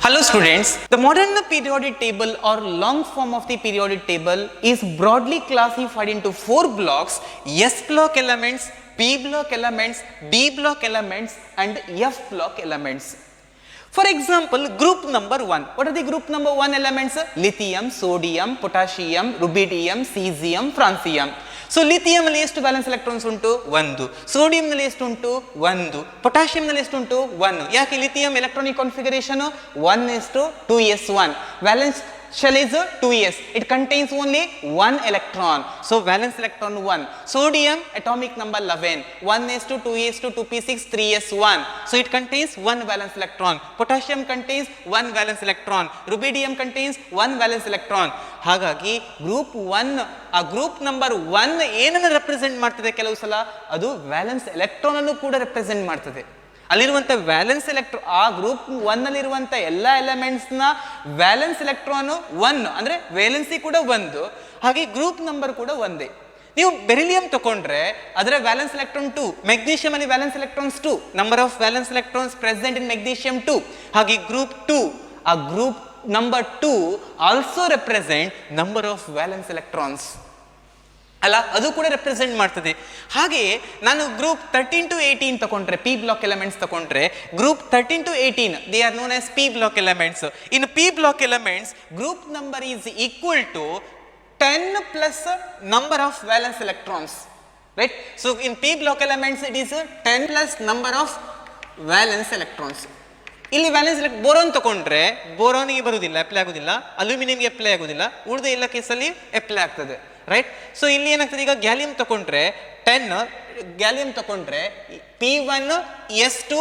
Hello students, the modern periodic table or long form of the periodic table is broadly classified into 4 blocks: S block elements, P block elements, D block elements and F block elements. For example, group number 1. What are the group number 1 elements? Lithium, sodium, potassium, rubidium, cesium, francium. So lithium ನಲ್ಲಿ ಎಷ್ಟು valence electrons ಉಂಟು? 1. Sodium ನಲ್ಲಿ ಎಷ್ಟು ಉಂಟು? 1. Potassium ನಲ್ಲಿ ಎಷ್ಟು ಉಂಟು? 1. ಯಾಕೆ lithium electronic configuration 1:2s1. Valence shell is 2s. It contains only 1 electron. So valence electron 1. Sodium atomic number 11. 1:2s2, 2p6, 3s1. So it contains 1 valence electron. Potassium contains 1 valence electron. Rubidium contains 1 valence electron. ಹಾಗಾಗಿ group 1 ಆ group number 1 ಏನನ್ನು represent ಮಾಡ್ತದೆ? ಕೆಲವು ಸಲ ಅದು valence electron ಅನ್ನು ಕೂಡ represent ಮಾಡ್ತದೆ. ಅಲ್ಲಿರುವಂಥ ವ್ಯಾಲೆನ್ಸ್ ಎಲೆಕ್ಟ್ರಾನ್ ಆ ಗ್ರೂಪ್ 1 ಅಲ್ಲಿರುವಂಥ ಎಲ್ಲ ಎಲಿಮೆಂಟ್ಸ್ನ ವ್ಯಾಲೆನ್ಸ್ ಎಲೆಕ್ಟ್ರಾನು 1 ಅಂದರೆ ವೇಲೆನ್ಸಿ ಕೂಡ 1, ಹಾಗೆ ಗ್ರೂಪ್ ನಂಬರ್ ಕೂಡ ಒಂದೇ. ನೀವು ಬೆರಿಲಿಯಂ ತಗೊಂಡ್ರೆ ಅದರ ವ್ಯಾಲೆನ್ಸ್ ಎಲೆಕ್ಟ್ರಾನ್ 2, ಮೆಗ್ನೀಷಿಯಂ ಅಲ್ಲಿ valence electrons 2, number of valence electrons present in magnesium 2, ಹಾಗೆ ಗ್ರೂಪ್ 2 ಆ group number 2 also represent number of valence electrons ಅಲ್ಲ, ಅದು ಕೂಡ ರೆಪ್ರೆಸೆಂಟ್ ಮಾಡ್ತದೆ. ಹಾಗೆಯೇ ನಾನು ಗ್ರೂಪ್ 13 to 18 ತಗೊಂಡ್ರೆ, ಪಿ ಬ್ಲಾಕ್ ಎಲಿಮೆಂಟ್ಸ್ ತಗೊಂಡ್ರೆ, group 13 to 18 they are known as P block elements. In P block elements group number is equal to 10 plus number of valence electrons, right? So in P block elements it is 10 plus number of valence electrons. ಇಲ್ಲಿ valence boron ತಗೊಂಡ್ರೆ ಬೋರಾನಿಗೆ ಬರುವುದಿಲ್ಲ, apply ಆಗುದಿಲ್ಲ. ಅಲ್ಯೂಮಿನಿಯಂಗೆ apply ಆಗುದಿಲ್ಲ, ಉಳಿದ ಎಲ್ಲ ಕೇಸಲ್ಲಿ apply ಆಗ್ತದೆ, ರೈಟ್? ಸೊ ಇಲ್ಲಿ ಏನಾಗ್ತದೆ, ಈಗ ಗ್ಯಾಲಿಯಂ ತಗೊಂಡ್ರೆ 10 ಗ್ಯಾಲಿಯಂ ತಗೊಂಡ್ರೆ P1s2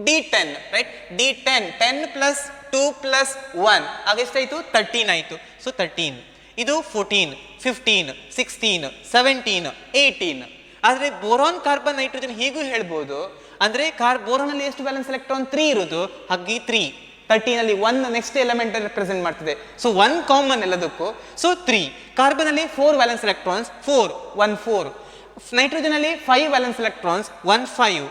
D10, right? D10 10 plus 2 plus 1 ಆಗ ಎಷ್ಟಾಯಿತು? 13 ಆಯಿತು. ಸೊ 13 ಇದು 14 15 16 17 18. ಆದರೆ ಬೋರಾನ್ ಕಾರ್ಬನ್ ನೈಟ್ರೋಜನ್ ಹೀಗೂ ಹೇಳ್ಬೋದು. ಅಂದರೆ ಬೋರಾನ್ ಅಲ್ಲಿ ಎಷ್ಟು ವ್ಯಾಲೆನ್ಸ್ ಎಲೆಕ್ಟ್ರಾನ್? 3 ಇರುವುದು, ಹಾಗೆ 3 13 ಅಲ್ಲಿ 1 ನೆಕ್ಸ್ಟ್ ಎಲಿಮೆಂಟ್ ರೆಪ್ರೆಸೆಂಟ್ ಮಾಡ್ತದೆ. ಸೊ 1 ಕಾಮನ್ ಎಲ್ಲದಕ್ಕೂ. ಸೊ 3. ಕಾರ್ಬನ್ ಅಲ್ಲಿ 4 ವ್ಯಾಲೆನ್ಸ್ ಎಲೆಕ್ಟ್ರಾನ್ಸ್ 4 1 4. ನೈಟ್ರೋಜನ್ ಅಲ್ಲಿ 5 ವ್ಯಾಲೆನ್ಸ್ ಎಲೆಕ್ಟ್ರಾನ್ಸ್ 1 5.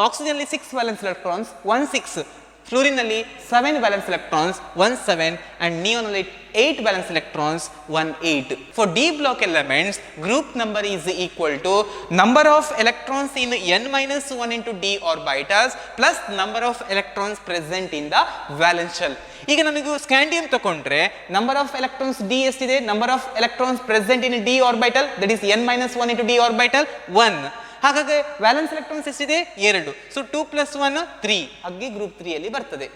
ಆಕ್ಸಿಜನ್ ಅಲ್ಲಿ 6 ವ್ಯಾಲೆನ್ಸ್ ಎಲೆಕ್ಟ್ರಾನ್ಸ್ 1 6. ಫ್ಲೂರಿನ್ ಅಲ್ಲಿ 7 ವ್ಯಾಲೆನ್ಸ್ ಎಲೆಕ್ಟ್ರಾನ್ಸ್ 1 7 and neon ಅಲ್ಲಿ 8 valence electrons 1 8. For D block elements group number is equal to number of electrons in n-1 into D orbitals plus number of electrons present in the valence shell. ಈಗ ನನಗೆ scandium ತಗೊಂಡ್ರೆ number of electrons D ಎಷ್ಟಿದೆ? Number of electrons present in D orbital, that is n-1 into D orbital 1. ಹಾಗಾಗಿ valence electrons ಎಷ್ಟಿದೆ? 2. So 2 plus 1 3, ಹಾಗೆ group 3 ಅಲ್ಲಿ ಬರ್ತದೆ.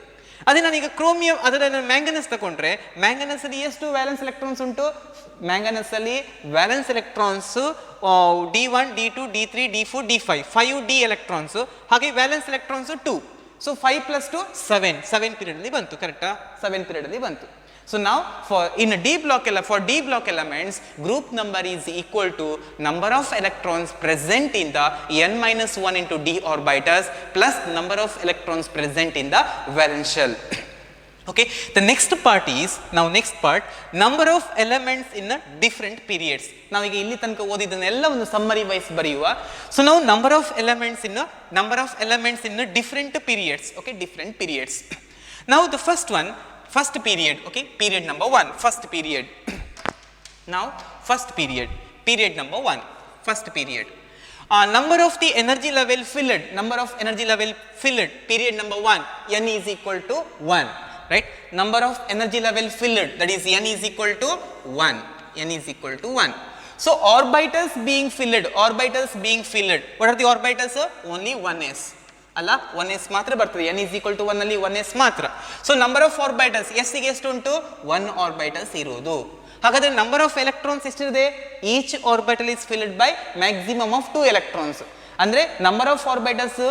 ಅದೇ ನಾನೀಗ ಕ್ರೋಮಿಯಂ ಅದರ ಮ್ಯಾಂಗನಸ್ ತಗೊಂಡ್ರೆ ಮ್ಯಾಂಗನಸ್ ಅಲ್ಲಿ ಎಷ್ಟು ವ್ಯಾಲೆನ್ಸ್ ಎಲೆಕ್ಟ್ರಾನ್ಸ್ ಉಂಟು? ಮ್ಯಾಂಗನಸ್ ಅಲ್ಲಿ valence electrons D1 D2 D3 D4 D5 5 D electrons, ಹಾಗೆ valence electrons 2. So 5 plus 2 7 period ಅಲ್ಲಿ ಬಂತು, ಕರೆಕ್ಟಾ? 7 ಪೀರಿಯಡ್ ಅಲ್ಲಿ ಬಂತು. So now for D block elements group number is equal to number of electrons present in the n-1 into D orbitals plus number of electrons present in the valence shell. Okay, the next part is number of elements in different periods. ನಾವು ಈಗ ಇಲ್ಲಿ ತನಕ ಓದಿದ್ದನ್ನೆಲ್ಲ ಒಂದು summary wise ಬರೆಯುವ. So now number of elements in different periods. Okay, different periods. Now the first period, okay, period number 1, first period. Now first period number 1, first period. Number of the energy level filled, period number 1, n is equal to 1, right? Number of energy level filled, that is n is equal to 1. So orbitals being filled, what are the orbitals? Only 1s. ಅಲ್ಲ, 1s ಮಾತ್ರ ಬರ್ತದೆ. n is equal to 1 ಅಲ್ಲಿ 1s ಮಾತ್ರ. So number of orbitals s ಗೆ ಎಷ್ಟು ಉಂಟು? 1 orbitals ಇರುವುದು. ಹಾಗಾದ್ರೆ ನಂಬರ್ ಆಫ್ ಎಲೆಕ್ಟ್ರಾನ್ಸ್ ಎಷ್ಟಿದೆ? Each orbital is filled by maximum of 2 electrons. ಅಂದ್ರೆ ನಂಬರ್ ಆಫ್ ಆರ್ಬಿಟಲ್ಸ್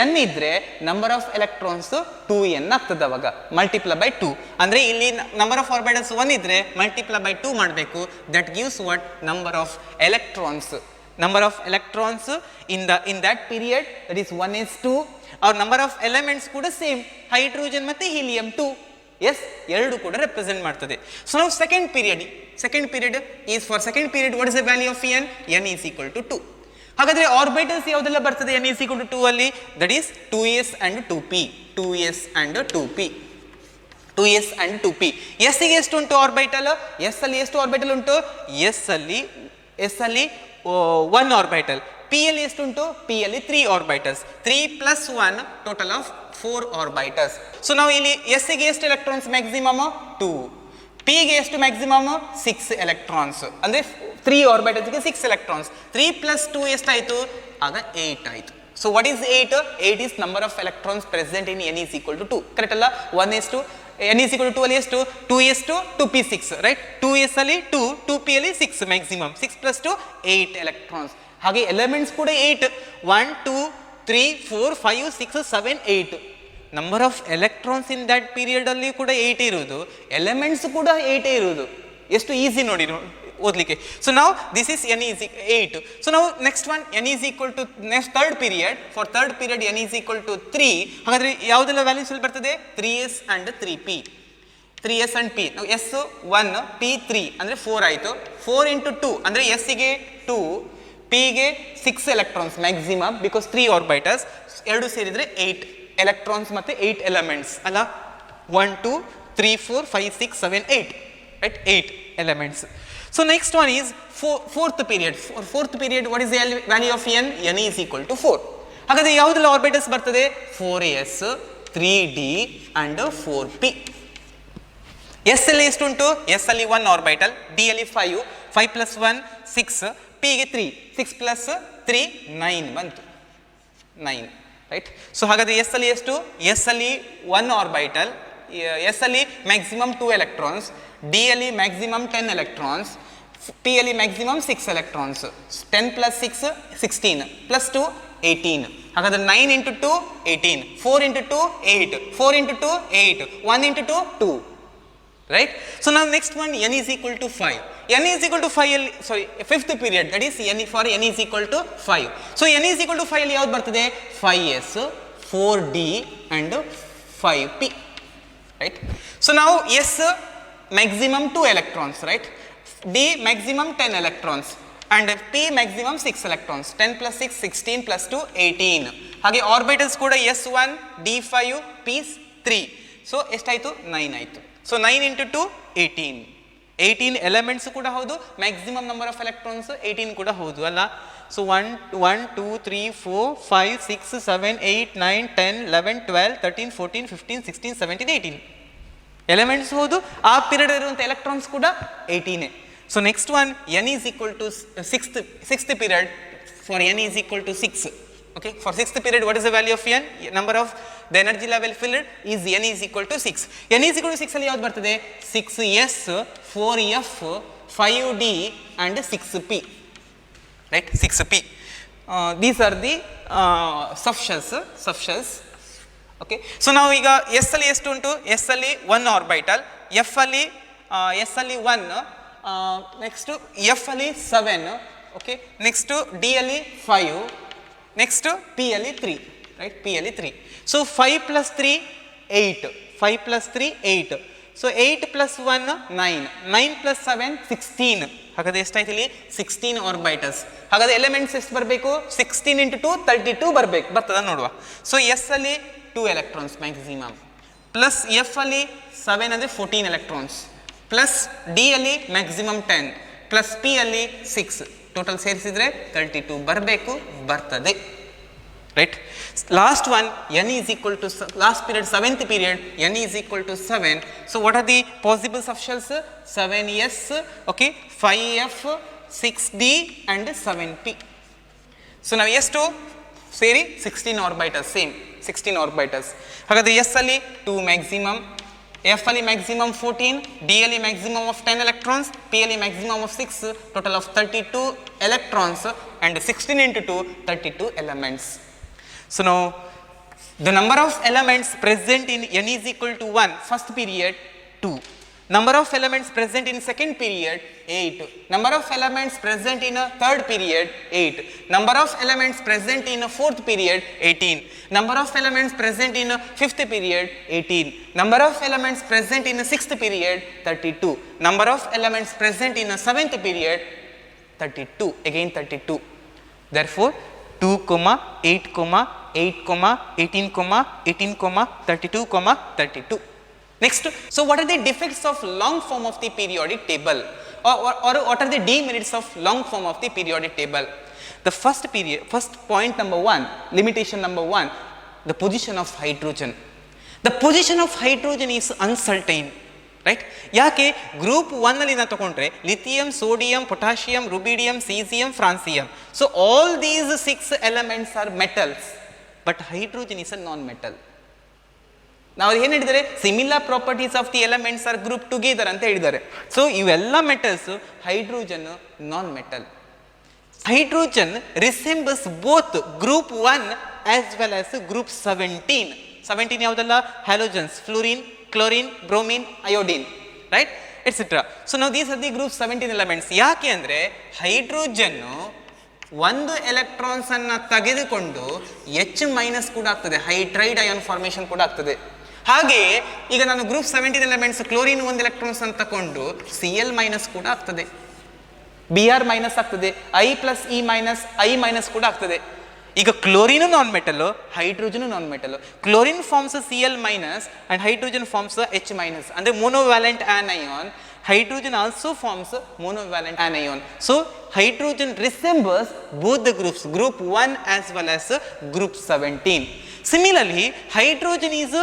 n ಇದ್ರೆ ನಂಬರ್ ಆಫ್ ಎಲೆಕ್ಟ್ರಾನ್ಸ್ 2n ಆಗ್ತದೆ. ಅವಾಗ ಮಲ್ಟಿಪ್ಲೈ ಬೈ 2. ಅಂದ್ರೆ ಇಲ್ಲಿ ನಂಬರ್ ಆಫ್ ಆರ್ಬಿಟಲ್ಸ್ 1 ಇದ್ರೆ ಮಲ್ಟಿಪ್ಲೈ ಬೈ 2 ಮಾಡಬೇಕು. That gives what? Number of electrons. Number of electrons in that period, that is 1s2. Or number of elements ಕೂಡ same, hydrogen ಮತ್ತೆ helium 2. S, ಎರಡು ಕೂಡ ರೆಪ್ರೆಸೆಂಟ್ ಮಾಡ್ತದೆ. So ನಾವು second period is for second period what is the value of n is equal to 2. ಹಾಗಾದ್ರೆ orbitals ಯಾವುದೆಲ್ಲ ಬರ್ತದೆ n is equal to 2 ಅಲ್ಲಿ? that is 2s and 2p. 2s and 2p. s ಗೆ ಎಷ್ಟು ಉಂಟು orbital? s ಅಲ್ಲಿ ಎಷ್ಟು orbital ಉಂಟು? s ಅಲ್ಲಿ 1 ಆರ್ಬಿಟಲ್. p ಅಲ್ಲಿ ಎಷ್ಟು ಉಂಟು? p ಅಲ್ಲಿ 3 orbitals. 3 plus 1 total of 4 orbitals. So ನಾವು ಇಲ್ಲಿ s ಗೆ ಎಷ್ಟು ಎಲೆಕ್ಟ್ರಾನ್ಸ್ ಮ್ಯಾಕ್ಸಿಮಮ್? 2. p ಗೆ ಎಷ್ಟು ಮ್ಯಾಕ್ಸಿಮಮ್? 6 ಎಲೆಕ್ಟ್ರಾನ್ಸ್. ಅಂದ್ರೆ 3 ಆರ್ಬಿಟಲ್ಸ್ ಗೆ 6 ಎಲೆಕ್ಟ್ರಾನ್ಸ್. 3 plus 2 ಎಷ್ಟಾಯ್ತು? ಆಗ 8 ಆಯ್ತು. So what is 8? 8 is number of electrons present in n is equal to 2. Correct ಅಲ್ಲ? 1 is to n is equal to 2 ಅಲ್ಲಿ ಎಷ್ಟು? 2s to 2p 6, right? 2s ಅಲ್ಲಿ 2, 2p ಅಲ್ಲಿ 6 maximum. 6 plus 2 8 electrons. ಹಾಗೆ elements ಕೂಡ 8. 1 2 3 4 5 6 7 8. Number of electrons in that period ಅಲ್ಲಿ ಕೂಡ 8 ಇರುವುದು, ಎಲಿಮೆಂಟ್ಸ್ ಕೂಡ 8 ಇರುವುದು. ಎಷ್ಟು ಈಸಿ ನೋಡಿ ಓದಲಿಕ್ಕೆ. ಸೊ ನಾವು this is n is 8. So ನಾವು next one n is equal to next third period. For third period n is equal to 3. ಹಾಗಾದ್ರೆ ಯಾವುದೆಲ್ಲ ವ್ಯಾಲ್ಯೂಸ್ ಅಲ್ಲಿ ಬರ್ತದೆ? 3s and 3p. 3s and p. ನಾವು s 1 p 3 ಅಂದ್ರೆ 4 ಆಯಿತು. 4 into 2 ಅಂದರೆ s ಗೆ 2, p ಗೆ 6 ಎಲೆಕ್ಟ್ರಾನ್ಸ್ ಮ್ಯಾಕ್ಸಿಮಮ್ ಬಿಕಾಸ್ 3 ಆರ್ಬಿಟಲ್ಸ್. ಎರಡು ಸೇರಿದ್ರೆ 8 ಎಲೆಕ್ಟ್ರಾನ್ಸ್ ಮತ್ತೆ 8 ಎಲಿಮೆಂಟ್ಸ್ ಅಲ್ಲ? 1 2 3 4 5 6 7 8, right? 8 elements. So next one is fourth period. For fourth period, what is the value of n? n is equal to 4. ಹಾಗಾದ್ರೆ ಯಾವುದೆಲ್ಲ ಆರ್ಬಿಟಲ್ಸ್ ಬರ್ತದೆ? 4s, 3d and 4p. s ಅಲ್ಲಿ ಎಷ್ಟು ಉಂಟು? s ಅಲ್ಲಿ 1 ಆರ್ಬಿಟಲ್, d ಅಲ್ಲಿ 5, 5 plus 1 6, p ಗೆ 3, 6 plus 3 9 ಬಂತು, 9, right? ಸೊ ಹಾಗಾದ್ರೆ s ಅಲ್ಲಿ ಎಷ್ಟು? s ಅಲ್ಲಿ 1 ಆರ್ಬಿಟಲ್, s ಅಲ್ಲಿ ಮ್ಯಾಕ್ಸಿಮಮ್ 2 ಎಲೆಕ್ಟ್ರಾನ್ಸ್, d ಅಲ್ಲಿ ಮ್ಯಾಕ್ಸಿಮಮ್ 10 ಎಲೆಕ್ಟ್ರಾನ್ಸ್, p ಅಲ್ಲಿ ಮ್ಯಾಕ್ಸಿಮಮ್ 6 ಎಲೆಕ್ಟ್ರಾನ್ಸ್. 10 plus 6 16 plus 2 18. ಹಾಗಾದ್ರೆ 9 into 2 18, 4 into 2 8, 4 into 2 8, 1 into 2 2, right? So now next one, n is equal to 5. n is equal to 5 ಅಲ್ಲಿ, sorry, fifth period, that is n for n is equal to 5. So n is equal to 5 ಅಲ್ಲಿ ಯಾವ್ದು ಬರ್ತದೆ? 5s, 4d and 5p, right? So now s maximum 2 electrons, right? d maximum 10 electrons and p maximum 6 electrons. 10 plus 6 16 plus 2 18. ಹಾಗೆ orbitals ಕೂಡ s1 d5 p 3. So ಎಷ್ಟಾಯಿತು? 9 ಆಯಿತು. So 9 into 2 18. 18 elements ಕೂಡ ಹೌದು, maximum number of electrons 18 ಕೂಡ ಹೌದು ಅಲ್ಲ? So 1 2 3 4 5 6 7 8 9 10 11 12 13 14 15 16 17 18 elements ಹೌದು, ಆ ಪೀರಿಯಡ್ ಇರುವಂಥ ಎಲೆಕ್ಟ್ರಾನ್ಸ್ ಕೂಡ 18. So next one, n is equal to sixth period. For n is equal to 6. Okay, for sixth period, what is the value of n? Number of the energy level filled is n is equal to 6. n is equal to 6 ಅಲ್ಲಿ ಯಾವ್ದು ಬರ್ತದೆ? 6s, 4f, 5d and 6p, right? 6p. These are the subshells. Okay, so ನಾವು ಈಗ S ಅಲ್ಲಿ ಎಷ್ಟು ಉಂಟು? S ಅಲ್ಲಿ 1 orbital, F ಅಲ್ಲಿ 1, ನೆಕ್ಸ್ಟು ಎಫ್ ಅಲ್ಲಿ 7, ಓಕೆ, ನೆಕ್ಸ್ಟು ಡಿ ಅಲ್ಲಿ 5, ನೆಕ್ಸ್ಟು ಪಿ ಅಲ್ಲಿ 3, ರೈಟ್? ಪಿ ಅಲ್ಲಿ 3. So 5 plus 3 8, 5 plus 3 8. So 8 plus 1 9, 9 plus 7 16. ಹಾಗಾದ್ರೆ ಎಷ್ಟಾಯ್ತು ಇಲ್ಲಿ? 16 ಆರ್ಬಿಟಲ್ಸ್. ಹಾಗಾದ್ರೆ ಎಲಿಮೆಂಟ್ಸ್ ಎಷ್ಟು ಬರಬೇಕು? 16 into 2 32 ಬರ್ತದ ನೋಡುವ. ಸೊ ಎಸ್ ಅಲ್ಲಿ 2 electrons maximum, plus f ಅಲ್ಲಿ 7 ಅಂದರೆ 14 electrons, plus d ಅಲ್ಲಿ maximum 10, plus p ಅಲ್ಲಿ 6, ಟೋಟಲ್ ಸೇರಿಸಿದ್ರೆ 32 ಬರಬೇಕು, ಬರ್ತದೆ, right? Last one, n is equal to last period, 7th period, n is equal to 7. So what are the possible subshells? 7s, okay, 5f, 6d and 7p. So now ಎಷ್ಟು ಸೇರಿ 16 orbitals, same 16 orbitals. ಹಾಗಾದ್ರೆ S ಅಲ್ಲಿ 2 maximum, F ಅಲ್ಲಿ maximum 14, D ಅಲ್ಲಿ maximum of 10 electrons, P ಅಲ್ಲಿ maximum of 6, total of 32 electrons and 16 into 2 32 elements. So now the number of elements present in n is equal to 1, first period 2. Number of elements present in second period 8. Number of elements present in a third period 8. Number of elements present in a fourth period 18. Number of elements present in a fifth period 18. Number of elements present in a sixth period 32. Number of elements present in a seventh period 32. Again 32. Therefore 2, 8, 8, 18, 18, 32, 32. Next, so what are the defects of long form of the periodic table, or what are the demerits of long form of the periodic table? The first point number 1, limitation number 1, the position of hydrogen. The position of hydrogen is uncertain, right? ಯಾಕೆ group 1 ಅಲ್ಲಿ ನಾವು ತಗೊಂಡ್ರೆ lithium, sodium, potassium, ರುಬಿಡಿಯಂ, caesium, francium. So all these 6 elements are metals, but hydrogen is a non-metal. ನಾವು ಏನು ಹೇಳಿದರೆ similar properties of the elements are group together ಅಂತ ಹೇಳಿದ್ದಾರೆ. So ಇವೆಲ್ಲ metals, hydrogen non metal. Hydrogen resembles both group 1 as well as group 17. 17 ಯಾವುದಲ್ಲ? Halogens, fluorine, chlorine, bromine, iodine, right, etcetera. So ನಾವು these are the group 17 elements. ಯಾಕೆ ಅಂದರೆ hydrogen ಒಂದು electrons ಅನ್ನು ತೆಗೆದುಕೊಂಡು H- ಕೂಡ ಆಗ್ತದೆ, ಹೈಡ್ರೈಡ್ ಅಯಾನ್ ಫಾರ್ಮೇಷನ್ ಕೂಡ ಆಗ್ತದೆ. ಹಾಗೆಯೇ ಈಗ ನಾನು ಗ್ರೂಪ್ 17 ಎಲಿಮೆಂಟ್ಸ್ ಕ್ಲೋರಿನ್ ಒಂದು ಎಲೆಕ್ಟ್ರಾನ್ಸ್ ಅನ್ನು ತಗೊಂಡು Cl- ಕೂಡ ಆಗ್ತದೆ, Br- ಆಗ್ತದೆ, I+E- ಕೂಡ ಆಗ್ತದೆ. ಈಗ chlorine non metal, hydrogen non metal. Chlorine forms Cl- and hydrogen forms H-, ಅಂದ್ರೆ monovalent anion. Hydrogen also forms monovalent anion. So hydrogen resembles both the groups, group 1 as well as group 17. Similarly, hydrogen is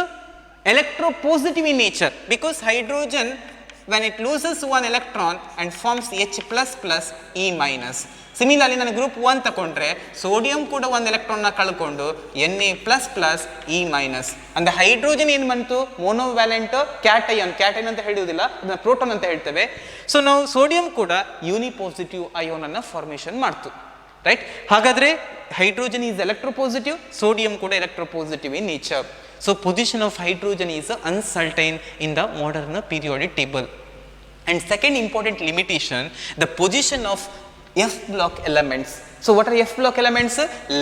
electropositive in nature, because hydrogen, when it loses one electron and forms H++ E-. Similarly, ನಾನು group 1 ತಗೊಂಡ್ರೆ sodium ಕೂಡ ಒಂದು ಎಲೆಕ್ಟ್ರಾನ್ನ ಕಳ್ಕೊಂಡು Na++ E-. ಅಂದ್ರೆ hydrogen ಏನು ಬಂತು? ಮೋನೋವ್ಯಾಲೆಂಟ್ cation. Cation ಅಂತ ಹೇಳುವುದಿಲ್ಲ, ಅದನ್ನ ಪ್ರೋಟಾನ್ ಅಂತ ಹೇಳ್ತೇವೆ. ಸೊ ನಾವು ಸೋಡಿಯಂ ಕೂಡ ಯೂನಿಪಾಸಿಟಿವ್ ಅಯೋನ್ ಅನ್ನ ಫಾರ್ಮೇಷನ್ ಮಾಡ್ತು, ರೈಟ್? ಹಾಗಾದ್ರೆ ಹೈಡ್ರೋಜನ್ ಈಸ್ ಎಲೆಕ್ಟ್ರೋಪಾಸಿಟಿವ್, ಸೋಡಿಯಂ ಕೂಡ electropositive in nature. So position of hydrogen is uncertain in the modern periodic table. And second important limitation, the position of F block elements. So what are F block elements?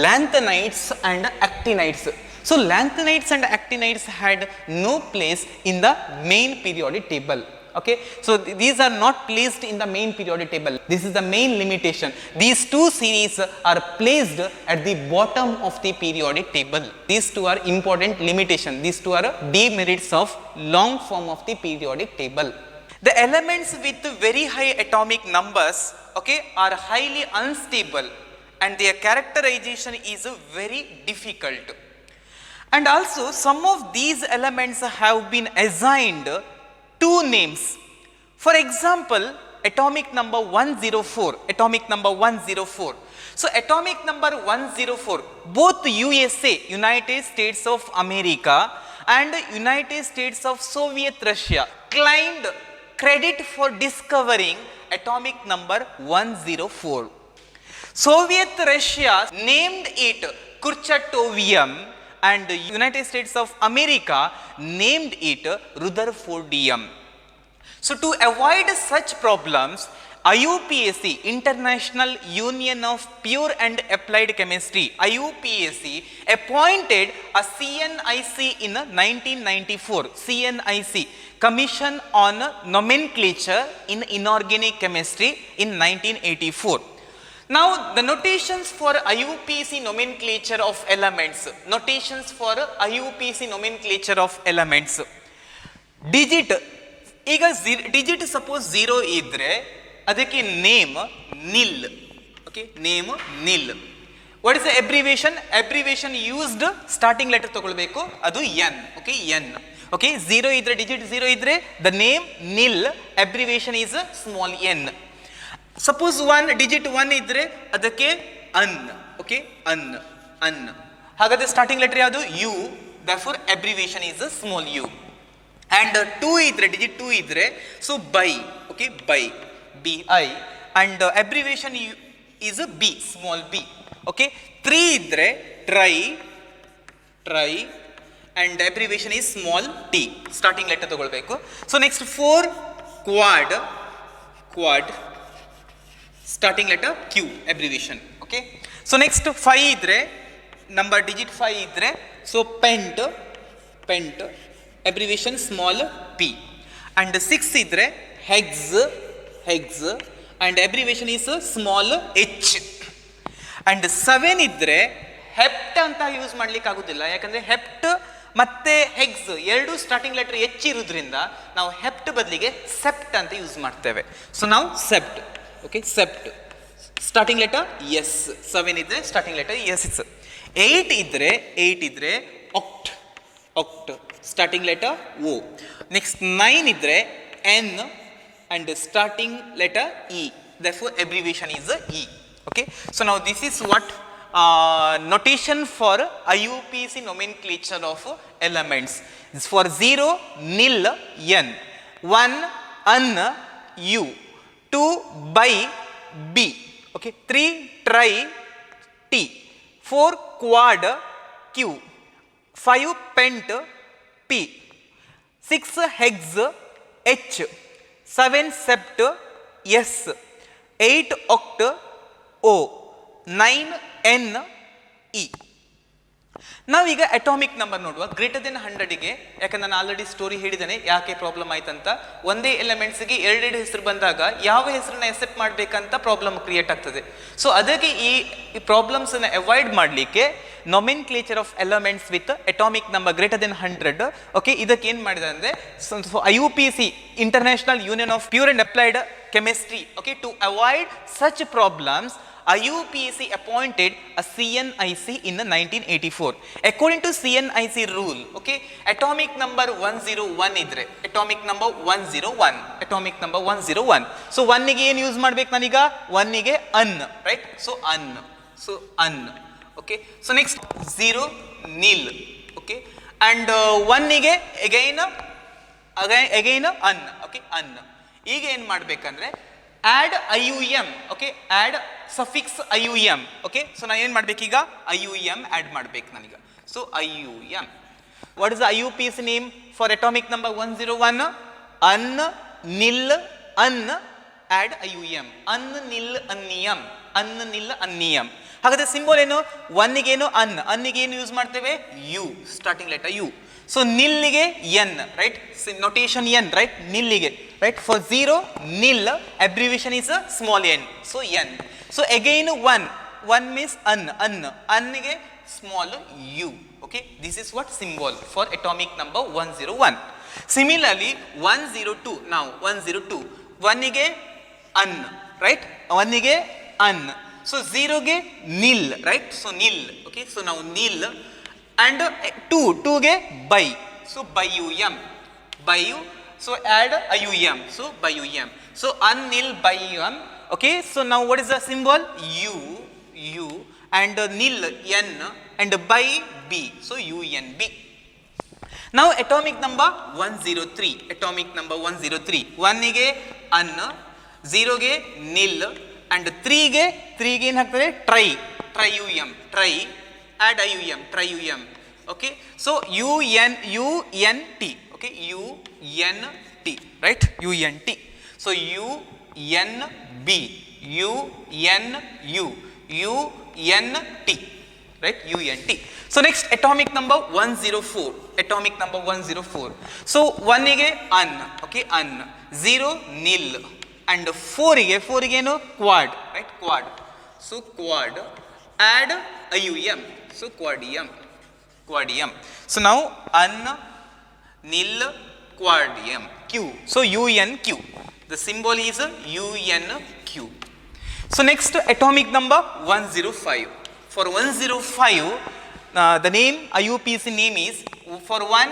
Lanthanides and actinides. So lanthanides and actinides had no place in the main periodic table. Okay, so these are not placed in the main periodic table. This is the main limitation. These two series are placed at the bottom of the periodic table. These two are important limitation. These two are demerits of long form of the periodic table. The elements with very high atomic numbers, okay, are highly unstable, and their characterization is very difficult. And also some of these elements have been assigned two names. For example, atomic number 104, atomic number 104. So atomic number 104, both USA, United States of America, and United States of Soviet Russia claimed credit for discovering atomic number 104. Soviet Russia named it Kurchatovium, and United States of America named it Rutherfordium. So to avoid such problems, IUPAC, International Union of Pure and Applied Chemistry, IUPAC appointed a CNIC in 1994, CNIC, Commission on Nomenclature in Inorganic Chemistry, in 1984. Now the notations for IUPAC nomenclature of elements, notations for IUPAC nomenclature of elements. Digit, ಈಗ digit suppose 0 ಇದ್ರೆ ಅದಕ್ಕೆ name nil. Okay, name nil. What is the abbreviation? Abbreviation used starting letter ತಗೊಳ್ಬೇಕು, ಅದು N. Okay, N. Okay, 0 ಇದ್ರೆ, digit 0 ಇದ್ರೆ the name nil, abbreviation is small N. Suppose digit 1 ಇದ್ರೆ ಅದಕ್ಕೆ un. Okay, un, un. ಹಾಗಾದ್ರೆ starting letter ಯಾವುದು? U. Therefore abbreviation is small U. And 2 ಇದ್ರೆ, digit 2 ಇದ್ರೆ, so bi. Okay, bi, BI, and abbreviation is a B, small b. Okay, 3 ಇದ್ರೆ tri, tri, and abbreviation is small t. Starting letter ತಗೊಳ್ಬೇಕು. So next 4 quad, quad, starting letter Q, abbreviation. Okay, so next 5 ಇದ್ರೆ, number digit 5 ಇದ್ರೆ, so pent, pent, abbreviation small p. And 6 ಇದ್ರೆ hex, hex, and abbreviation is small h. And 7 ಇದ್ರೆ ಹೆಪ್ಟ್ ಅಂತ use ಮಾಡ್ಲಿಕ್ಕೆ ಆಗುದಿಲ್ಲ, ಯಾಕಂದ್ರೆ ಹೆಪ್ಟ್ ಮತ್ತೆ ಹೆಗ್ಸ್ ಎರಡು ಸ್ಟಾರ್ಟಿಂಗ್ ಲೆಟರ್ ಎಚ್ ಇರೋದ್ರಿಂದ ನಾವು ಹೆಪ್ಟ್ ಬದಲಿಗೆ ಸೆಪ್ಟ್ ಅಂತ ಯೂಸ್ ಮಾಡ್ತೇವೆ. ಸೊ ನಾವು ಸೆಪ್ಟ್, ಓಕೆ, ಸೆಪ್ಟ್ ಸ್ಟಾರ್ಟಿಂಗ್ ಲೆಟರ್ ಎಸ್. 7 ಇದ್ರೆ ಸ್ಟಾರ್ಟಿಂಗ್ ಲೆಟರ್ ಎಸ್. 8 ಇದ್ರೆ ಆಕ್ಟ್, ಆಕ್ಟ್ ಸ್ಟಾರ್ಟಿಂಗ್ ಲೆಟರ್ ಓ. ನೆಕ್ಸ್ಟ್ 9 ಇದ್ರೆ N and starting letter E, therefore abbreviation is E. Okay, so now this is what notation for IUPAC nomenclature of elements. This for 0 nil N, 1 un U, 2 by B, okay, 3 tri T, 4 quad Q, 5 pent P, 6 hex H, 7 sept S, 8 oct O, 9 N E. ನಾವೀಗ atomic number ನೋಡುವ. Greater than 100ಗೆ, ಯಾಕಂದ್ರೆ ನಾನು already story ಹೇಳಿದ್ದೇನೆ ಯಾಕೆ problem ಆಯ್ತಂತ. ಒಂದೇ ಎಲಿಮೆಂಟ್ಸ್ಗೆ ಎರಡೆರಡು ಹೆಸರು ಬಂದಾಗ ಯಾವ ಹೆಸರನ್ನ ಎಕ್ಸೆಪ್ಟ್ ಮಾಡಬೇಕಂತ ಪ್ರಾಬ್ಲಮ್ ಕ್ರಿಯೇಟ್ ಆಗ್ತದೆ. ಸೊ ಅದಕ್ಕೆ ಈ ಪ್ರಾಬ್ಲಮ್ಸನ್ನು ಅವಾಯ್ಡ್ ಮಾಡಲಿಕ್ಕೆ nomenclature of elements with atomic number greater than 100, okay, ಇದಕ್ಕೆ ಏನು ಮಾಡಿದೆ ಅಂದರೆ IUPAC International Union of Pure and Applied Chemistry, okay, to avoid such problems IUPAC appointed a CNIC in 1984. According to CNIC rule, okay, atomic number 101 idre, atomic number 101, atomic number 101. So 1 ಗೆ ಏನು use ಮಾಡಬೇಕು ನಾನೀಗ? 1 ಗೆ un, right? So un, so un, okay. So next 0 nil, okay, and 1 ಗೆ again un, okay, un. ಈಗ ಏನು ಮಾಡಬೇಕಂದ್ರೆ add IUM, okay, add suffix IUM, okay. So ನಾನು ಏನು ಮಾಡಬೇಕೀಗ? IUM add ಮಾಡಬೇಕು ನಾನೀಗ. So IUM, what is the IUPAC name for atomic number 101? Un nil un, add IUM, un nil annium, un nil annium. ಹಾಗಾದ್ರೆ symbol ಏನು? 1 ಗೆ ಏನು? Un, ಅನ್ನಿಗೆ ಏನು ಯೂಸ್ ಮಾಡ್ತೇವೆ? U, starting letter U. So ನಿಲ್ಗೆ N, right, notation N, right, ನಿಲ್ಗೆ, right. For 0 nil abbreviation is small N, so N. So again 1 means un, ಅನ್ನಿಗೆ small U, okay. This is what symbol for atomic number 101. Similarly 102, ನಾವು 102, 1 ಗೆ ಅನ್, right, 1 ಗೆ ಅನ್. So 0 ಗೆ nil, right? So nil, okay. So now nil, and 2 ಗೆ by, so bium, biu. So add ium, so bium. So unnil bium, okay. So now what is the symbol? U, and nil n, and by b, so unb. Now atomic number 103, atomic number 103. 1 ಗೆ un, 0 ಗೆ nil, and 3 ಗೆ ಏನು ಹಾಕ್ತದೆ? Trium, tri, add IUM, trium, okay. So UNT, okay, UNT, right, UNT. So UNB, UNU, UNT, right, UNT. So next atomic number 104, atomic number 104. So 1 ಗೆ un, okay, un, 0 nil, and 4 ಗೆ ಏನು? Quad, right, quad. So quad, add IUM, so quadium, quadium. So ನಾವು un nil quadium, Q, so UNQ. The symbol is UNQ. So next atomic number 105. For 105, the name IUPAC name is, for 1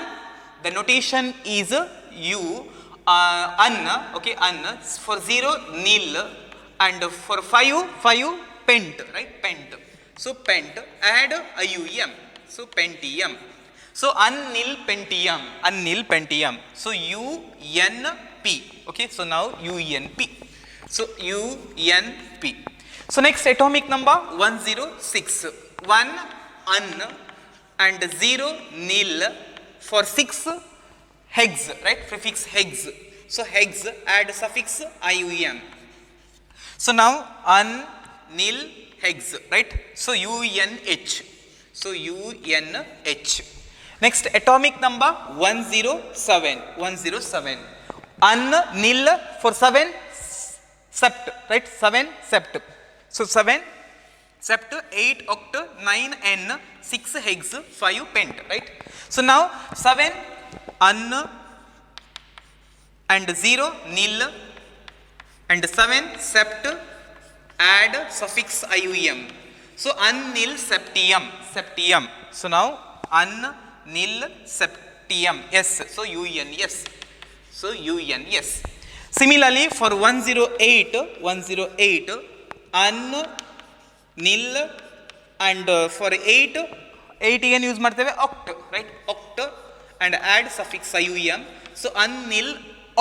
the notation is U, un, okay, un. For 0 nil, and for 5 pent, right, pent. So pent, add IUM, so pentium. So unnil pentium, unnil pentium. So UNP, okay. So now UNP, so UNP. So next atomic number 106. 1 un, and 0 nil, for 6 hex, right, prefix hex. So hex, add suffix IUM. So now un nil hex, right. So UNH, so UNH. Next atomic number 107, 107. Un nil, for 7 sept, right, 7 sept. So 7 sept 8 oct 9 n 6 hex 5 pent, right? So now 7 un and 0 nil and 7 sept add suffix ium. So un nil septium, septium. So now un nil septium, yes. So un, yes. So un, yes. Similarly for 108 un nil and for 8 again use ಮಾಡ್ತೇವೆ oct, right? Oct and add suffix ium. So un nil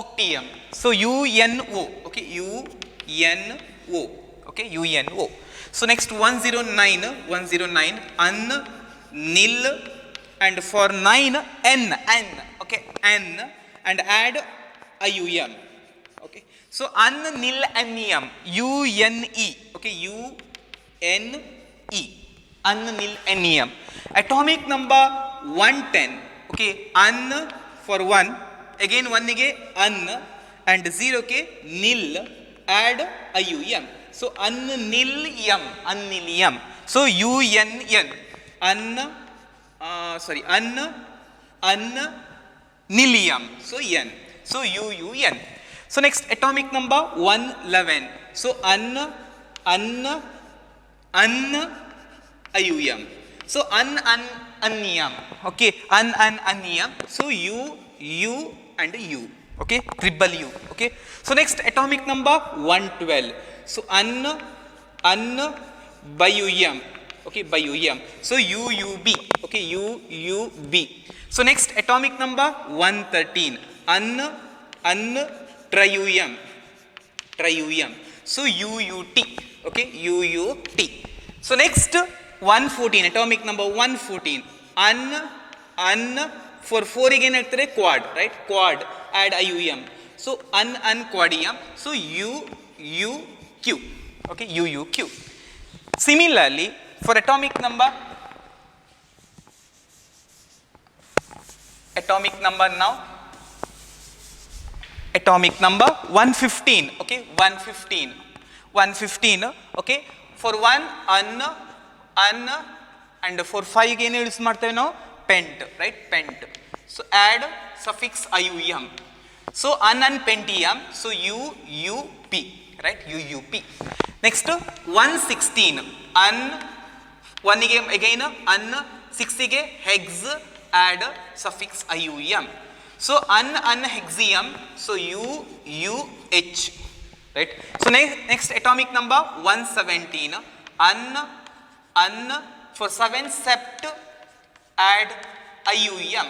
octium. So uno, okay, uno, okay, uno. So next 109 un nil and for 9 n, okay, n and add ium, okay. So un nil anium, une, okay, une, un nil anium. Atomic number 110, okay, un for 1, again 1 ಗೆ un and 0 ಗೆ nil, add ium. So annilium, annilium. So unn, nilium. So n. So uun. So next atomic number 111. So ium. So anium. Okay, anium. So u and u. Okay, triple u. Okay. So next atomic number 112. So bium, okay, bium. So uub, okay, uub. So next atomic number 113, trium, trium. So uut, okay, uut. So next 114, atomic number 114, for 4 again ಹೇಳ್ತಾರೆ quad, right? Quad, add ium. So quadium. So uq, okay, uuq. Similarly for atomic number now, atomic number 115, okay, 115, okay, for 1 un and for 5 again use ಮಾಡ್ತೇವೆ ನಾವು pent, right? Pent. So add suffix ium. So pentium. So uup, right? uup. Next 116, one again 6 ಗೆ hex, add suffix ium. So hexium. So uuh, right? So next atomic number 117, for 7 sept, add ium,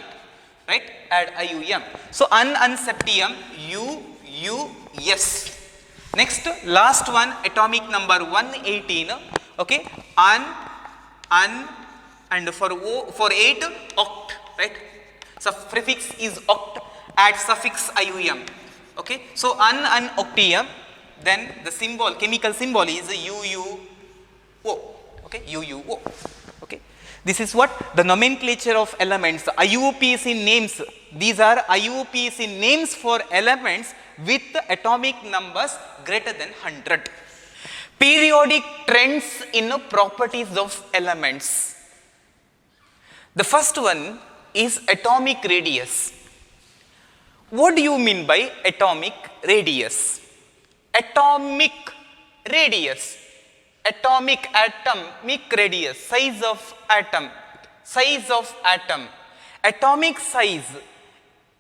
right? Add ium. So unseptium, us. Next last one, atomic number 118, okay, and for 8 oct, right? So prefix is oct, add suffix ium, okay. So octium, then the symbol, chemical symbol is uuo, okay, uuo, okay. This is what the nomenclature of elements, IUPAC names. These are IUPAC names for elements with atomic numbers greater than 100. Periodic trends in properties of elements. The first one is atomic radius. What do you mean by atomic radius? Atomic radius. Atomic, atomic radius, size of atom, size of atom. Atomic size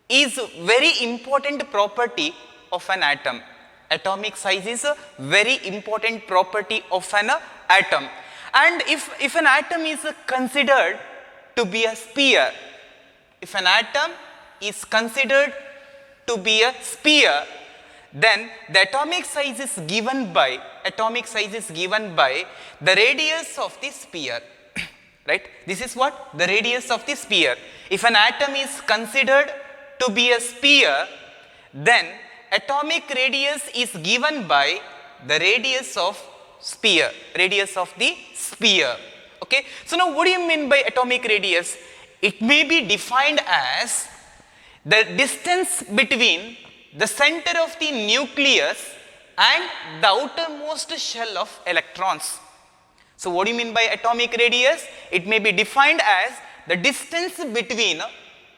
is very important property of an atom. Atomic size is a very important property of an atom. And if an atom is considered to be a sphere, if an atom is considered to be a sphere, then the atomic size is given by the radius of the sphere, right? This is what the radius of the sphere. If an atom is considered to be a sphere, then atomic radius is given by the radius of sphere, radius of the sphere, okay. So now what do you mean by atomic radius? It may be defined as the distance between the center of the nucleus and the outermost shell of electrons. So what do you mean by atomic radius? It may be defined as the distance between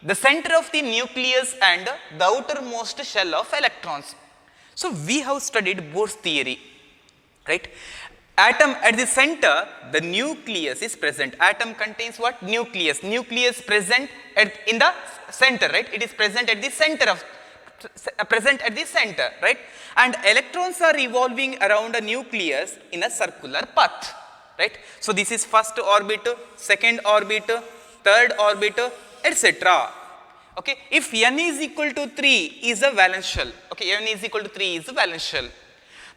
the center of the nucleus and the outermost shell of electrons. So we have studied Bohr's theory, right? Atom at the center, the nucleus is present. Atom contains what? Nucleus. Nucleus present in the center, right? It is present at the center right? And electrons are revolving around a nucleus in a circular path, right? So this is first orbit, second orbit, third orbit, etc. Okay, if n is equal to 3 is a valence shell. Okay, n is equal to 3 is a valence shell.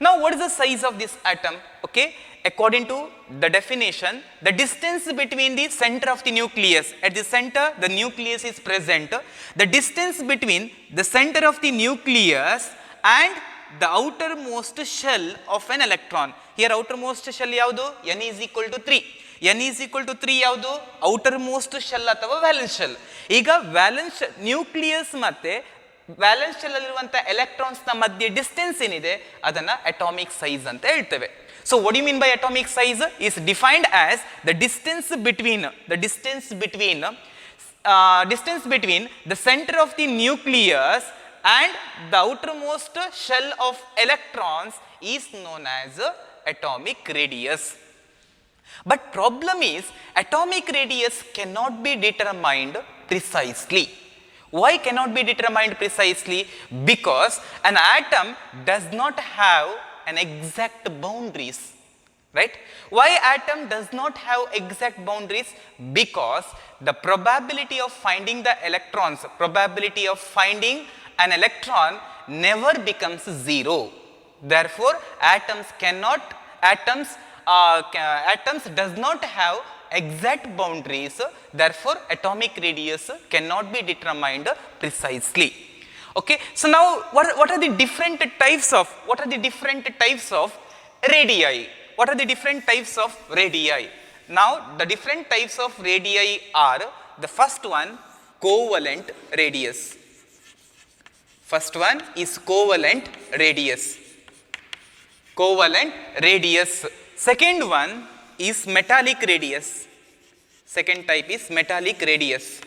Now what is the size of this atom? Okay, according to the definition, the distance between the center of the nucleus, at the center the nucleus is present, the distance between the center of the nucleus and the outermost shell of an electron. Here outermost shell yavdu? N is equal to 3. N is equal to 3 yavdu? Outermost shell athava valence shell. Iga valence nucleus matte valence shell ಅಲ್ಲಿರುವಂತ electrons ನ ಮಧ್ಯೆ distance ಏನಿದೆ ಅದನ್ನ atomic size ಅಂತ ಹೇಳ್ತೇವೆ. So what you mean by atomic size is defined as the distance between the centre of the nucleus and the outermost shell of electrons is known as atomic radius. But problem is atomic radius cannot be determined precisely. Why cannot be determined precisely? Because an atom does not have an exact boundaries, right? Why atom does not have exact boundaries? Because the probability of finding the electrons, probability of finding an electron never becomes zero. Therefore atoms does not have exact boundaries, therefore atomic radius cannot be determined precisely. Okay, so now what are the different types of radii? What are the different types of radii? Now the different types of radii are, the first one, covalent radius. First one is covalent radius. Second one is metallic radius. Second type is metallic radius.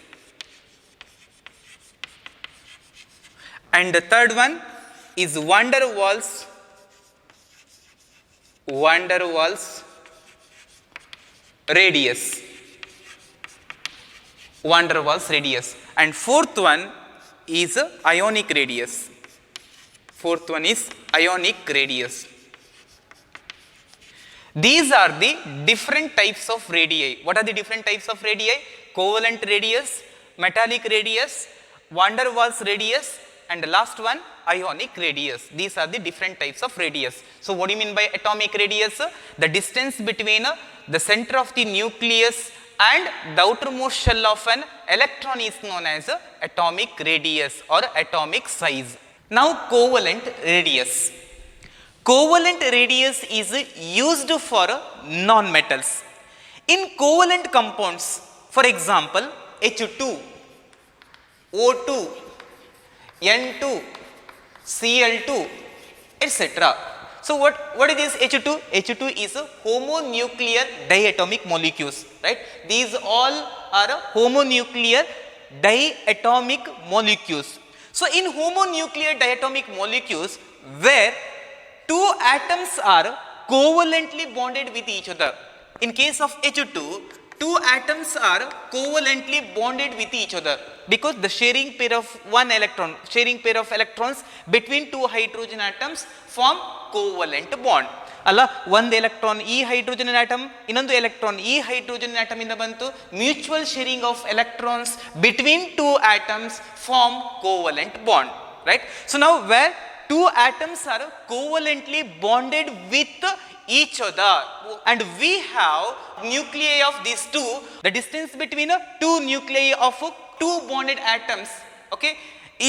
And the third one is van der Waals radius. Van der Waals radius. And fourth one is ionic radius. These are the different types of radii. What are the different types of radii? Covalent radius, metallic radius, van der Waals radius, and the last one, ionic radius. These are the different types of radius. So what do you mean by atomic radius? The distance between the center of the nucleus and the outermost shell of an electron is known as atomic radius or atomic size. Now covalent radius. Covalent radius is used for non-metals. In covalent compounds, for example, H2, O2, N2, Cl2, etc. So what is this H2? H2 is a homonuclear diatomic molecules, right? These all are homonuclear diatomic molecules. So in homonuclear diatomic molecules, where two atoms are covalently bonded with each other. In case of H2, two atoms are covalently bonded with each other because the sharing pair of electrons between two hydrogen atoms form covalent bond. ಅಲ್ಲ, ಒಂದು electron ಈ hydrogen atom, ಇನ್ನೊಂದು electron ಈ hydrogen atom ಇಂದ ಬಂತು. Mutual sharing of electrons between two atoms form covalent bond, right? So ನಾವು where two atoms are covalently bonded with each other and we have nuclei of these two, the distance between two nuclei of two bonded atoms, okay,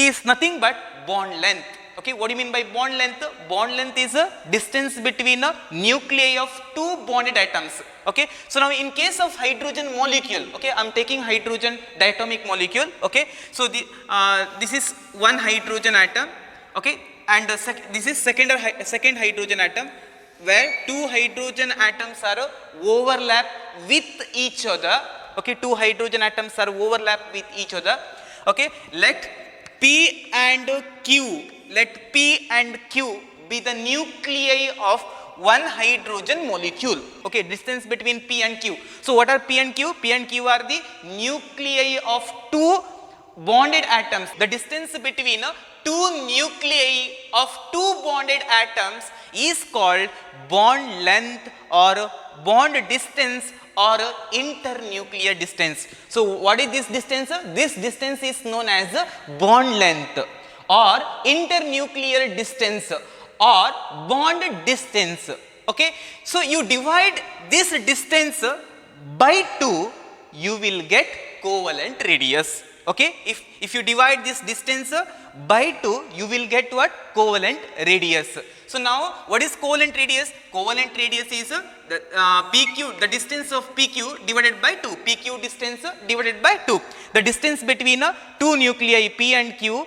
is nothing but bond length. Okay, what do you mean by bond length? Bond length is a distance between a nuclei of two bonded atoms. Okay, so now in case of hydrogen molecule, okay, I am taking hydrogen diatomic molecule. Okay, so this is one hydrogen atom, okay, and this is second hydrogen atom, where two hydrogen atoms are overlap with each other. Okay, two hydrogen atoms are overlap with each other. Okay, let P and Q be the nuclei of one hydrogen molecule. Okay, distance between P and Q. So what are P and Q? P and Q are the nuclei of two bonded atoms. The distance between two nuclei of two bonded atoms is called bond length or bond distance or internuclear distance. So what is this distance? This distance is known as bond length or internuclear distance or bond distance. Okay, so you divide this distance by 2, you will get covalent radius. Okay, if you divide this distance by 2, you will get what? Covalent radius. So now what is covalent radius? Covalent radius is the PQ, the distance of PQ divided by 2, PQ distance divided by 2. The distance between two nuclei P and Q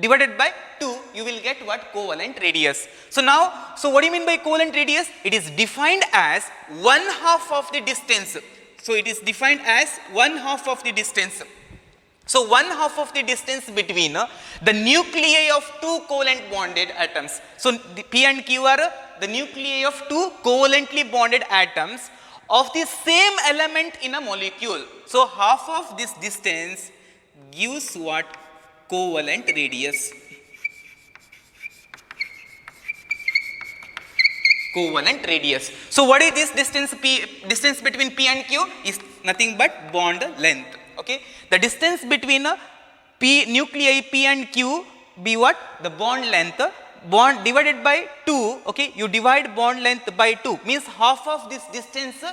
divided by 2, you will get what? Covalent radius. So now, so what do you mean by covalent radius? It is defined as 1/2 of the distance. So it is defined as 1/2 of the distance. So 1/2 of the distance between the nuclei of two covalent bonded atoms. So the P and Q are the nuclei of two covalently bonded atoms of the same element in a molecule. So half of this distance gives what? Covalent radius. Covalent radius. So what is this distance? Distance between P and Q is nothing but bond length. Okay, the distance between nuclei P and Q be what? The bond length. Bond divided by 2. Okay, you divide bond length by 2, means half of this distance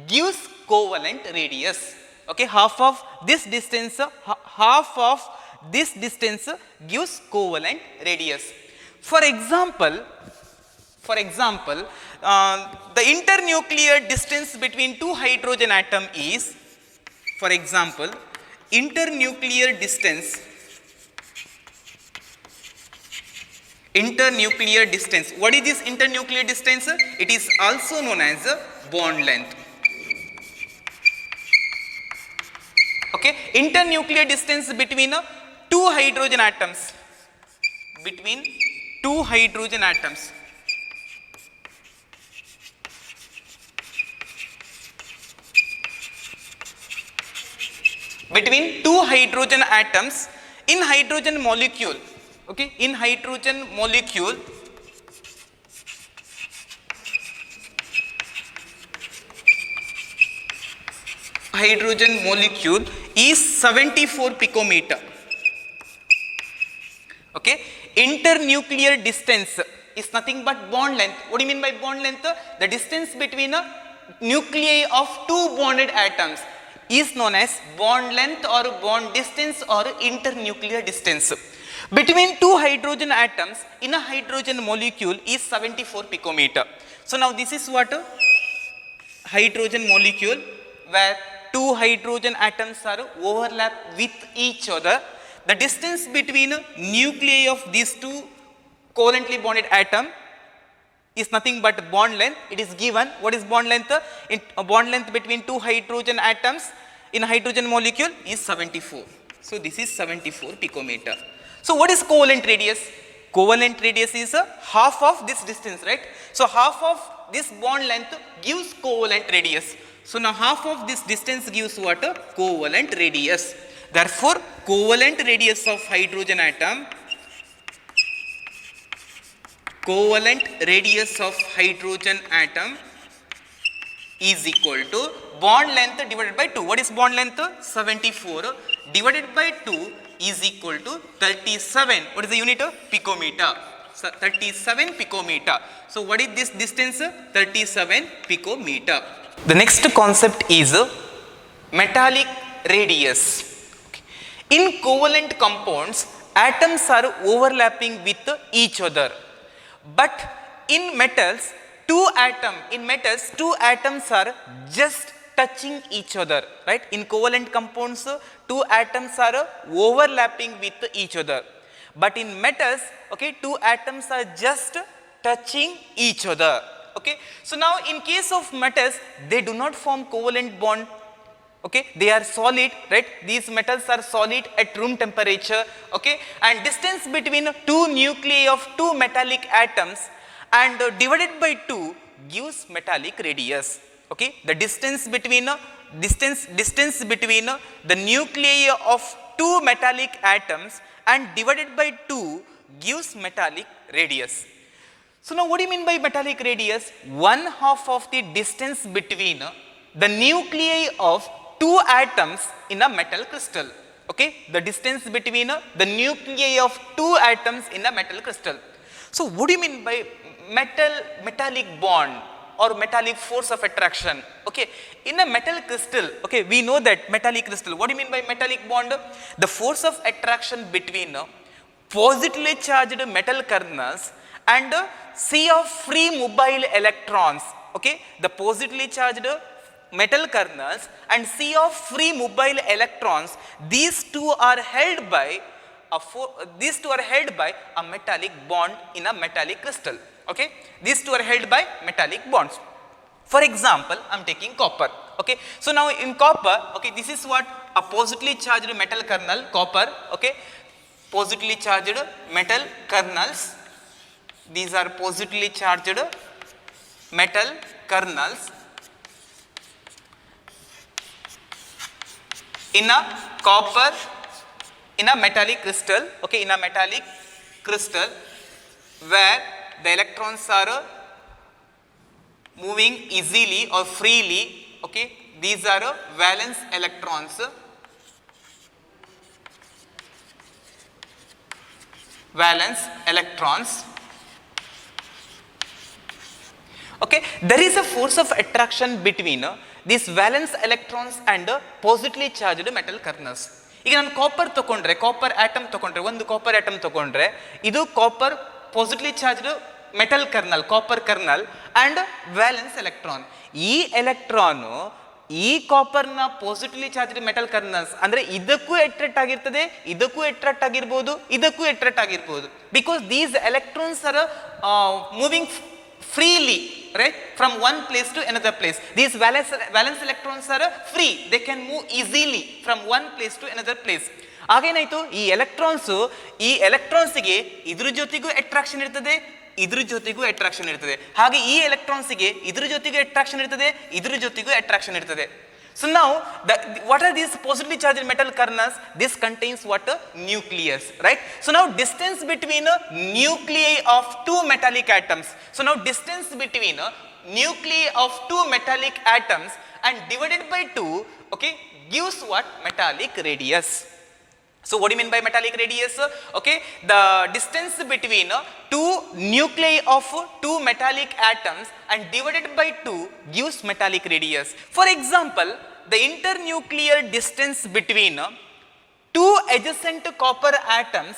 gives covalent radius. Okay, half of this distance gives covalent radius. For example, the internuclear distance between two hydrogen atom is, for example, internuclear distance. What is this internuclear distance? It is also known as bond length. Okay, internuclear distance between two hydrogen atoms. Between two hydrogen atoms. Between two hydrogen atoms in hydrogen molecule. Okay, in hydrogen molecule, is 74 picometer. Okay, internuclear distance is nothing but bond length. What do you mean by bond length? The distance between nuclei of two bonded atoms is known as bond length or bond distance or internuclear distance. Between two hydrogen atoms in a hydrogen molecule is 74 picometer. So now this is what? Hydrogen molecule where two hydrogen atoms are overlap with each other. The distance between nuclei of these two covalently bonded atom is nothing but bond length. It is given. What is bond length? Bond length between two hydrogen atoms in a hydrogen molecule is 74. So this is 74 picometer. So what is covalent radius? Covalent radius is half of this distance, right? So half of this bond length gives covalent radius. So now half of this distance gives what? Covalent radius. Therefore, covalent radius of hydrogen atom is equal to bond length divided by 2. What is bond length? 74 divided by 2 is equal to 37. What is the unit? Picometer. So 37 picometer. So what is this distance? 37 picometer. The next concept is metallic radius. In covalent compounds, atoms are overlapping with each other. But in metals, two atoms are just touching each other, right? In covalent compounds, two atoms are overlapping with each other. But in metals, okay, two atoms are just touching each other. Okay, so now in case of metals, they do not form covalent bond. Okay, they are solid, right? These metals are solid at room temperature. Okay, and distance between two nuclei of two metallic atoms and divided by 2 gives metallic radius. Okay, the distance between the nuclei of two metallic atoms and divided by 2 gives metallic radius. So now what do you mean by metallic radius? 1/2 of the distance between the nuclei of two atoms in a metal crystal. Okay, the distance between the nuclei of two atoms in a metal crystal. So what do you mean by metallic bond or metallic force of attraction? Okay, in a metal crystal, okay, we know that metallic crystal. What do you mean by metallic bond? The force of attraction between positively charged metal kernels and sea of free mobile electrons. Okay, the positively charged metal kernels and sea of free mobile electrons, these two are held by a metallic bond in a metallic crystal. Okay, these two are held by metallic bonds. For example, I am taking copper. Okay, so now in copper, okay, this is what a positively charged metal kernel, copper. Okay, positively charged metal kernels. These are positively charged metal kernels in a copper, in a metallic crystal. Okay, in a metallic crystal where the electrons are moving easily or freely. Okay, these are valence electrons. Valence electrons. Okay, there is a force of attraction between these valence electrons and positively charged metal kernels. ಈಗ ನಾನು copper ತಗೊಂಡ್ರೆ, copper atom ತಗೊಂಡ್ರೆ, ಒಂದು copper atom ತಗೊಂಡ್ರೆ, ಇದು copper positively charged metal kernel, copper kernel and valence electron. ಈ electron ಈ ಕಾಪರ್ನ ಪಾಸಿಟಿವ್ಲಿ ಚಾರ್ಜ್ಡ್ ಮೆಟಲ್ ಕರ್ನಲ್ಸ್ ಅಂದ್ರೆ ಇದಕ್ಕೂ ಅಟ್ರಾಕ್ಟ್ ಆಗಿರ್ತದೆ, ಇದಕ್ಕೂ ಅಟ್ರಾಕ್ಟ್ ಆಗಿರ್ಬೋದು, ಇದಕ್ಕೂ ಅಟ್ರಾಕ್ಟ್ ಆಗಿರ್ಬೋದು. Because these electrons are moving freely, right, from one place to another place. These valence electrons are free, they can move easily from one place to another place. ಆಗೇನಾಯ್ತು, ಈ ಎಲೆಕ್ಟ್ರಾನ್ಸ್ಗೆ ಇದ್ರ ಜೊತೆಗೂ attraction ಇರ್ತದೆ, ಇದ್ರ ಜೊತೆಗೂ attraction ಇರ್ತದೆ. ಹಾಗೆ ಈ ಎಲೆಕ್ಟ್ರಾನ್ಸ್ಗೆ ಇದ್ರ ಜೊತೆಗೂ ಅಟ್ರಾಕ್ಷನ್ ಇರ್ತದೆ, ಇದ್ರ ಜೊತೆಗೂ ಅಟ್ರಾಕ್ಷನ್ ಇರ್ತದೆ. So now, what are these positively charged metal kernels? This contains what? Nucleus, right? So now distance between nuclei of two metallic atoms. So now distance between nuclei of two metallic atoms and divided by 2, okay, gives what? Metallic radius. So what do you mean by metallic radius? Okay, the distance between two nuclei of two metallic atoms and divided by 2 gives metallic radius. For example, the internuclear distance between two adjacent copper atoms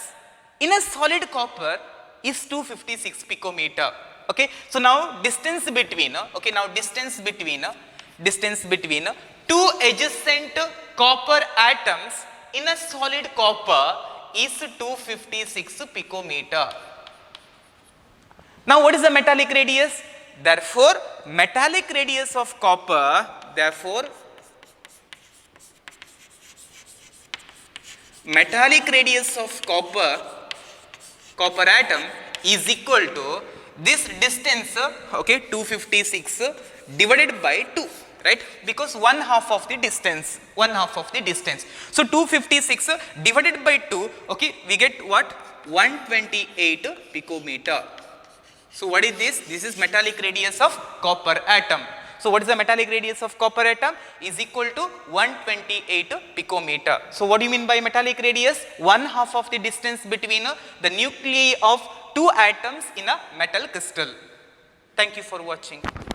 in a solid copper is 256 picometer. Okay, so now distance between two adjacent copper atoms in a solid copper is 256 picometer. Now what is the metallic radius? Therefore metallic radius of copper, metallic radius of copper atom is equal to this distance, okay, 256 divided by 2. Right, because 1/2 of the distance, so 256 divided by 2, okay, we get what? 128 picometer. So what is this? This is metallic radius of copper atom. So what is the metallic radius of copper atom? Is equal to 128 picometer. So what do you mean by metallic radius? 1/2 of the distance between the nuclei of two atoms in a metal crystal. Thank you for watching.